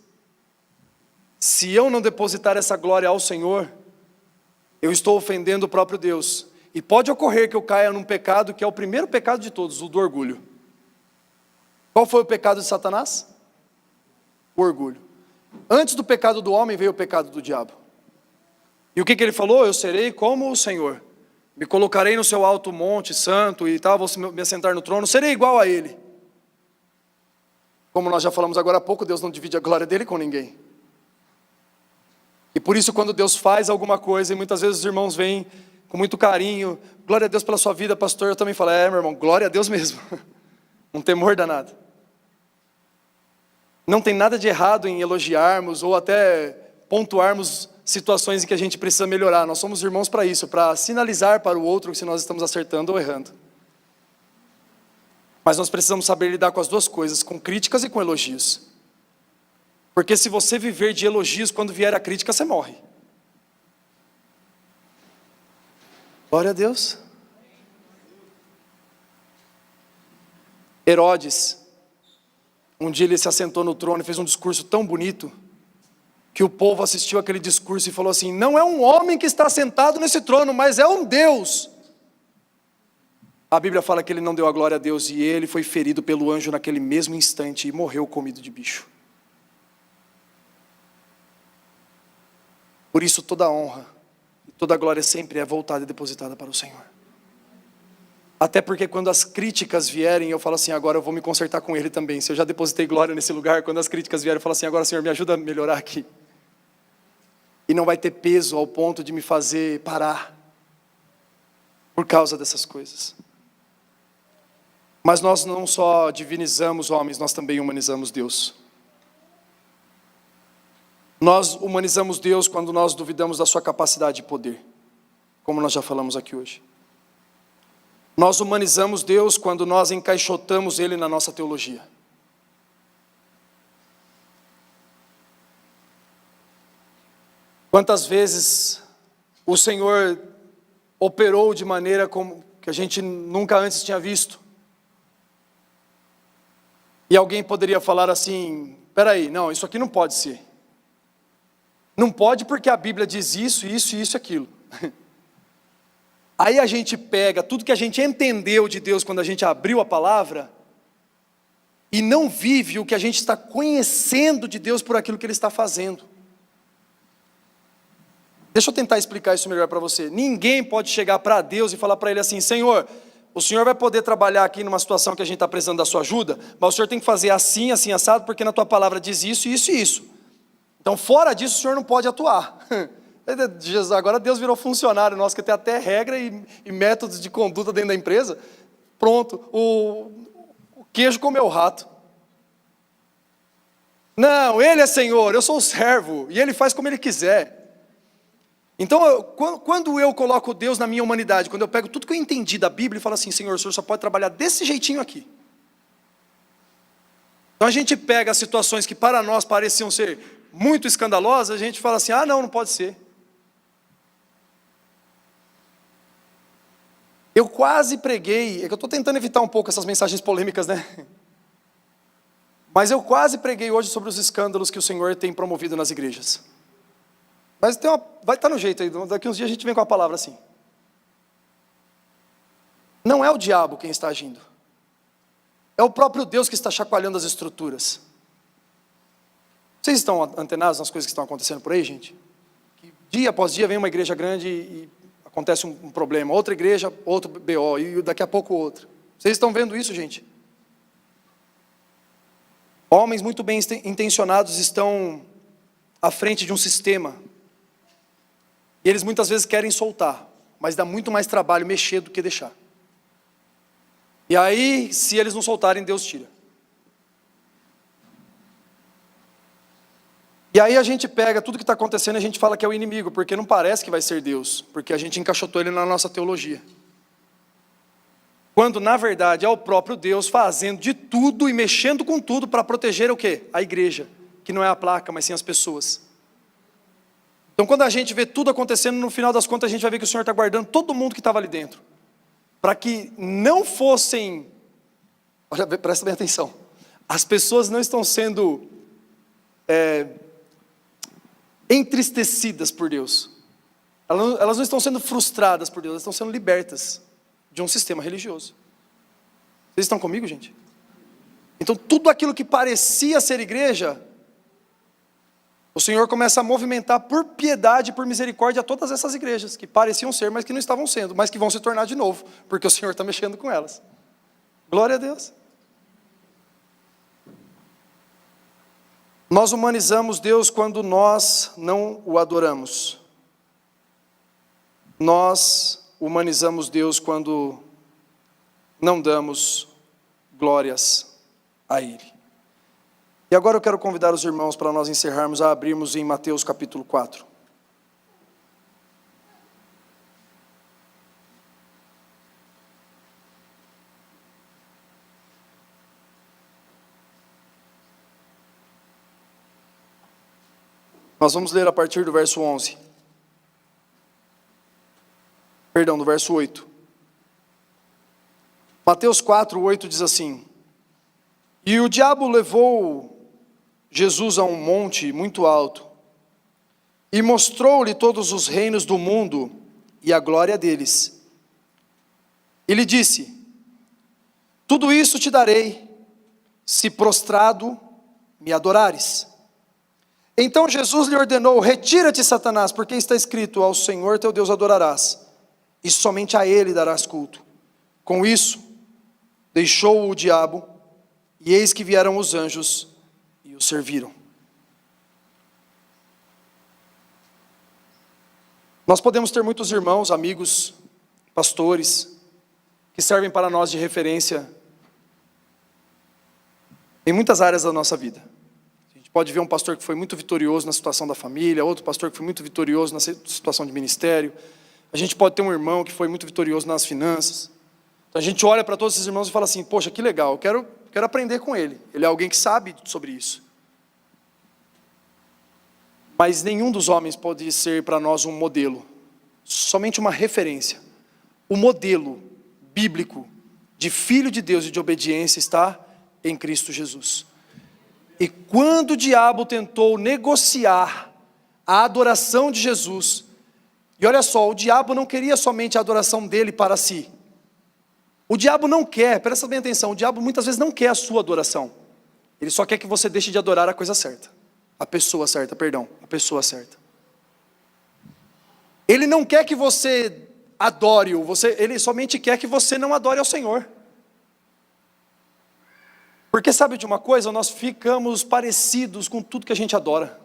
se eu não depositar essa glória ao Senhor, eu estou ofendendo o próprio Deus. E pode ocorrer que eu caia num pecado que é o primeiro pecado de todos, o do orgulho. Qual foi o pecado de Satanás? O orgulho. Antes do pecado do homem veio o pecado do diabo. E o que ele falou? Eu serei como o Senhor. Me colocarei no seu alto monte santo e tal, vou me assentar no trono, serei igual a ele. Como nós já falamos agora há pouco, Deus não divide a glória dele com ninguém. E por isso quando Deus faz alguma coisa, e muitas vezes os irmãos vêm com muito carinho: glória a Deus pela sua vida, pastor. Eu também falo: meu irmão, glória a Deus mesmo. Um temor danado. Não tem nada de errado em elogiarmos ou até pontuarmos situações em que a gente precisa melhorar. Nós somos irmãos para isso, para sinalizar para o outro se nós estamos acertando ou errando. Mas nós precisamos saber lidar com as duas coisas, com críticas e com elogios. Porque se você viver de elogios, quando vier a crítica, você morre. Glória a Deus. Herodes, um dia ele se assentou no trono e fez um discurso tão bonito, que o povo assistiu aquele discurso e falou assim: não é um homem que está sentado nesse trono, mas é um Deus. A Bíblia fala que ele não deu a glória a Deus, e ele foi ferido pelo anjo naquele mesmo instante e morreu comido de bicho. Por isso toda a honra e toda a glória sempre é voltada e depositada para o Senhor. Até porque quando as críticas vierem, eu falo assim, agora eu vou me consertar com Ele também. Se eu já depositei glória nesse lugar, quando as críticas vierem, eu falo assim, agora Senhor, me ajuda a melhorar aqui. E não vai ter peso ao ponto de me fazer parar por causa dessas coisas. Mas nós não só divinizamos homens, nós também humanizamos Deus. Nós humanizamos Deus quando nós duvidamos da sua capacidade de poder, como nós já falamos aqui hoje. Nós humanizamos Deus quando nós encaixotamos Ele na nossa teologia. Quantas vezes o Senhor operou de maneira como que a gente nunca antes tinha visto. E alguém poderia falar assim, peraí, não, isso aqui não pode ser. Não pode porque a Bíblia diz isso, isso, isso e aquilo. Aí a gente pega tudo que a gente entendeu de Deus quando a gente abriu a palavra e não vive o que a gente está conhecendo de Deus por aquilo que Ele está fazendo. Deixa eu tentar explicar isso melhor para você. Ninguém pode chegar para Deus e falar para Ele assim, Senhor, o Senhor vai poder trabalhar aqui numa situação que a gente está precisando da sua ajuda, mas o Senhor tem que fazer assim, assim, assado, porque na tua palavra diz isso, isso e isso. Então fora disso o Senhor não pode atuar. Agora Deus virou funcionário nosso, que tem até regra e métodos de conduta dentro da empresa. Pronto, o queijo comeu o rato. Não, Ele é Senhor, eu sou o servo, e Ele faz como Ele quiser. Então, quando eu coloco Deus na minha humanidade, quando eu pego tudo que eu entendi da Bíblia e falo assim, Senhor, o Senhor só pode trabalhar desse jeitinho aqui. Então a gente pega as situações que para nós pareciam ser muito escandalosas, a gente fala assim, ah não pode ser. Eu quase preguei, é que eu estou tentando evitar um pouco essas mensagens polêmicas, né? Mas eu quase preguei hoje sobre os escândalos que o Senhor tem promovido nas igrejas. Mas vai estar no jeito aí, daqui uns dias a gente vem com a palavra assim. Não é o diabo quem está agindo. É o próprio Deus que está chacoalhando as estruturas. Vocês estão antenados nas coisas que estão acontecendo por aí, gente? Que dia após dia vem uma igreja grande e acontece um problema. Outra igreja, outro BO, e daqui a pouco outro. Vocês estão vendo isso, gente? Homens muito bem intencionados estão à frente de um sistema. E eles muitas vezes querem soltar, mas dá muito mais trabalho mexer do que deixar. E aí, se eles não soltarem, Deus tira. E aí a gente pega tudo que está acontecendo e a gente fala que é o inimigo, porque não parece que vai ser Deus, porque a gente encaixotou ele na nossa teologia. Quando na verdade é o próprio Deus fazendo de tudo e mexendo com tudo para proteger o quê? A igreja, que não é a placa, mas sim as pessoas. Então quando a gente vê tudo acontecendo, no final das contas a gente vai ver que o Senhor está guardando todo mundo que estava ali dentro. Para que não fossem, olha, presta bem atenção, as pessoas não estão sendo entristecidas por Deus. Elas não estão sendo frustradas por Deus, elas estão sendo libertas de um sistema religioso. Vocês estão comigo, gente? Então tudo aquilo que parecia ser igreja, o Senhor começa a movimentar por piedade e por misericórdia todas essas igrejas, que pareciam ser, mas que não estavam sendo, mas que vão se tornar de novo, porque o Senhor está mexendo com elas. Glória a Deus. Nós humanizamos Deus quando nós não o adoramos. Nós humanizamos Deus quando não damos glórias a Ele. E agora eu quero convidar os irmãos para nós encerrarmos a abrirmos em Mateus capítulo 4. Nós vamos ler a partir do verso 11. Perdão, do verso 8. Mateus 4, 8 diz assim: E o diabo levou Jesus a um monte muito alto, e mostrou-lhe todos os reinos do mundo e a glória deles. E lhe disse: Tudo isso te darei, se prostrado me adorares. Então Jesus lhe ordenou: retira-te, Satanás, porque está escrito: ao Senhor teu Deus adorarás, e somente a Ele darás culto. Com isso, deixou o diabo, e eis que vieram os anjos e o serviram. Nós podemos ter muitos irmãos, amigos, pastores, que servem para nós de referência em muitas áreas da nossa vida. A gente pode ver um pastor que foi muito vitorioso na situação da família, outro pastor que foi muito vitorioso na situação de ministério. A gente pode ter um irmão que foi muito vitorioso nas finanças. Então a gente olha para todos esses irmãos e fala assim: poxa, que legal, eu quero aprender com ele. Ele é alguém que sabe sobre isso. Mas nenhum dos homens pode ser para nós um modelo, somente uma referência. O modelo bíblico de filho de Deus e de obediência está em Cristo Jesus. E quando o diabo tentou negociar a adoração de Jesus, e olha só, o diabo não queria somente a adoração dele para si. O diabo não quer, presta bem atenção, o diabo muitas vezes não quer a sua adoração. Ele só quer que você deixe de adorar a coisa certa. A pessoa certa. Ele não quer que você adore-o, ele somente quer que você não adore ao Senhor. Porque sabe de uma coisa? Nós ficamos parecidos com tudo que a gente adora.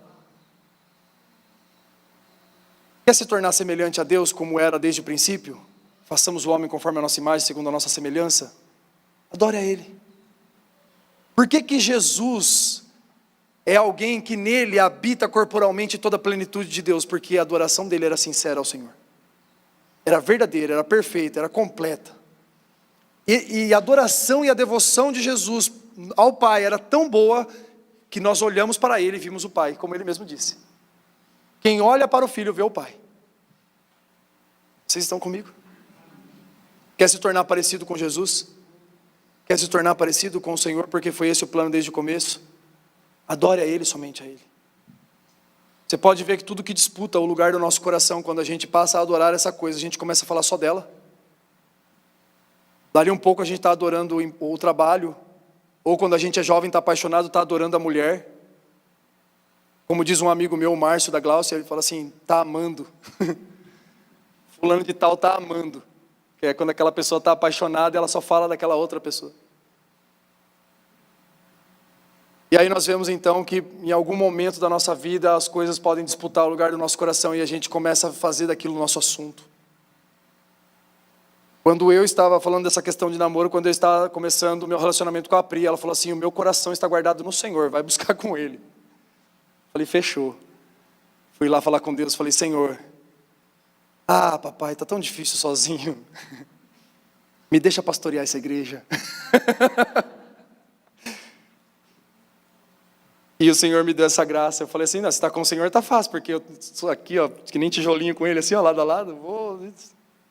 Quer se tornar semelhante a Deus como era desde o princípio? Façamos o homem conforme a nossa imagem, segundo a nossa semelhança. Adore a Ele. Por que Jesus é alguém que nele habita corporalmente toda a plenitude de Deus? Porque a adoração dele era sincera ao Senhor. Era verdadeira, era perfeita, era completa. E a adoração e a devoção de Jesus ao Pai era tão boa que nós olhamos para Ele e vimos o Pai, como Ele mesmo disse. Quem olha para o Filho vê o Pai. Vocês estão comigo? Quer se tornar parecido com Jesus? Quer se tornar parecido com o Senhor, porque foi esse o plano desde o começo? Adore a Ele, somente a Ele. Você pode ver que tudo que disputa o lugar do nosso coração, quando a gente passa a adorar essa coisa, a gente começa a falar só dela. Dali um pouco a gente está adorando o trabalho, ou quando a gente é jovem, está apaixonado, está adorando a mulher. Como diz um amigo meu, o Márcio da Glaucia, ele fala assim: está amando. Fulano de tal está amando. Que é quando aquela pessoa está apaixonada, ela só fala daquela outra pessoa. E aí nós vemos então que em algum momento da nossa vida as coisas podem disputar o lugar do nosso coração e a gente começa a fazer daquilo o nosso assunto. Quando eu estava falando dessa questão de namoro, quando eu estava começando o meu relacionamento com a Pri, ela falou assim: o meu coração está guardado no Senhor, vai buscar com Ele. Falei: fechou. Fui lá falar com Deus, falei: Senhor, papai, está tão difícil sozinho, me deixa pastorear essa igreja. E o Senhor me deu essa graça. Eu falei assim: não, se está com o Senhor está fácil, porque eu estou aqui, ó, que nem tijolinho com Ele, assim, ó, lado a lado,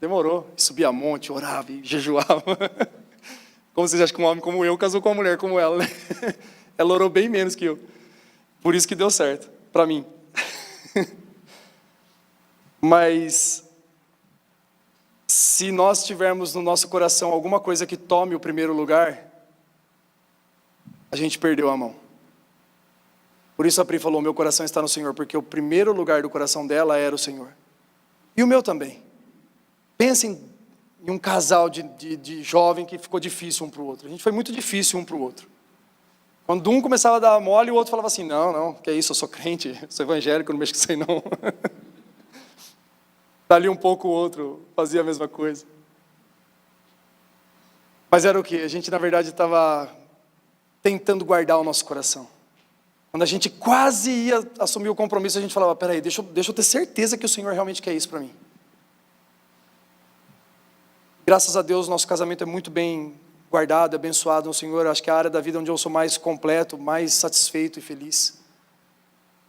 demorou. Subia a monte, orava e jejuava. Como vocês acham que um homem como eu casou com uma mulher como ela, né? Ela orou bem menos que eu. Por isso que deu certo, para mim. Mas, se nós tivermos no nosso coração alguma coisa que tome o primeiro lugar, a gente perdeu a mão. Por isso a Pri falou: meu coração está no Senhor, porque o primeiro lugar do coração dela era o Senhor. E o meu também. Pensem em um casal de jovem que ficou difícil um para o outro. A gente foi muito difícil um para o outro. Quando um começava a dar mole, o outro falava assim: não, que é isso, eu sou crente, sou evangélico, não mexo com isso aí não. Dali um pouco o outro fazia a mesma coisa. Mas era o quê? A gente na verdade estava tentando guardar o nosso coração. Quando a gente quase ia assumir o compromisso, a gente falava: peraí, deixa eu ter certeza que o Senhor realmente quer isso para mim. Graças a Deus, nosso casamento é muito bem guardado, abençoado no Senhor. Acho que a área da vida onde eu sou mais completo, mais satisfeito e feliz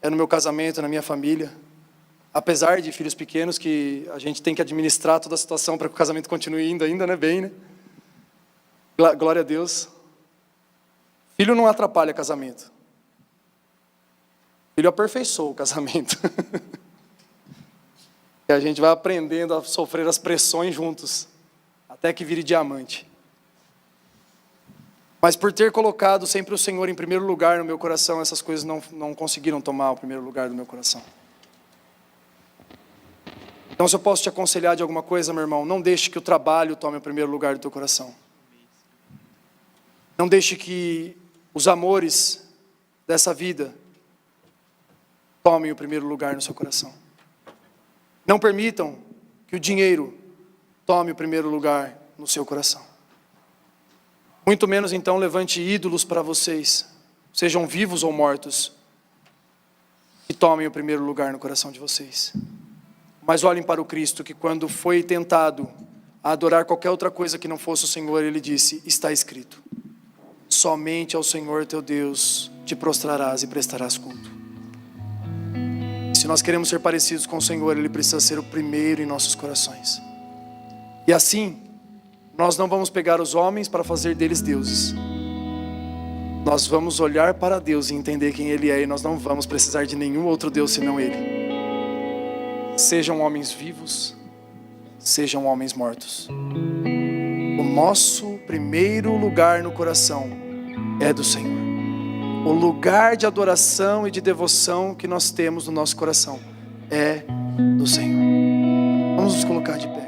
é no meu casamento, na minha família. Apesar de filhos pequenos, que a gente tem que administrar toda a situação para que o casamento continue indo ainda, né? Bem, né? Glória a Deus. Filho não atrapalha casamento. Filho aperfeiçoa o casamento. E a gente vai aprendendo a sofrer as pressões juntos, até que vire diamante. Mas por ter colocado sempre o Senhor em primeiro lugar no meu coração, essas coisas não conseguiram tomar o primeiro lugar do meu coração. Então, se eu posso te aconselhar de alguma coisa, meu irmão, não deixe que o trabalho tome o primeiro lugar do teu coração. Não deixe que os amores dessa vida tomem o primeiro lugar no seu coração. Não permitam que o dinheiro tome o primeiro lugar no seu coração. Muito menos então levante ídolos para vocês, sejam vivos ou mortos, que tomem o primeiro lugar no coração de vocês. Mas olhem para o Cristo, que quando foi tentado a adorar qualquer outra coisa que não fosse o Senhor, ele disse: está escrito, somente ao Senhor teu Deus te prostrarás e prestarás culto. Se nós queremos ser parecidos com o Senhor, ele precisa ser o primeiro em nossos corações. E assim, nós não vamos pegar os homens para fazer deles deuses. Nós vamos olhar para Deus e entender quem Ele é, e nós não vamos precisar de nenhum outro Deus senão Ele. Sejam homens vivos, sejam homens mortos. O nosso primeiro lugar no coração é do Senhor. O lugar de adoração e de devoção que nós temos no nosso coração é do Senhor. Vamos nos colocar de pé.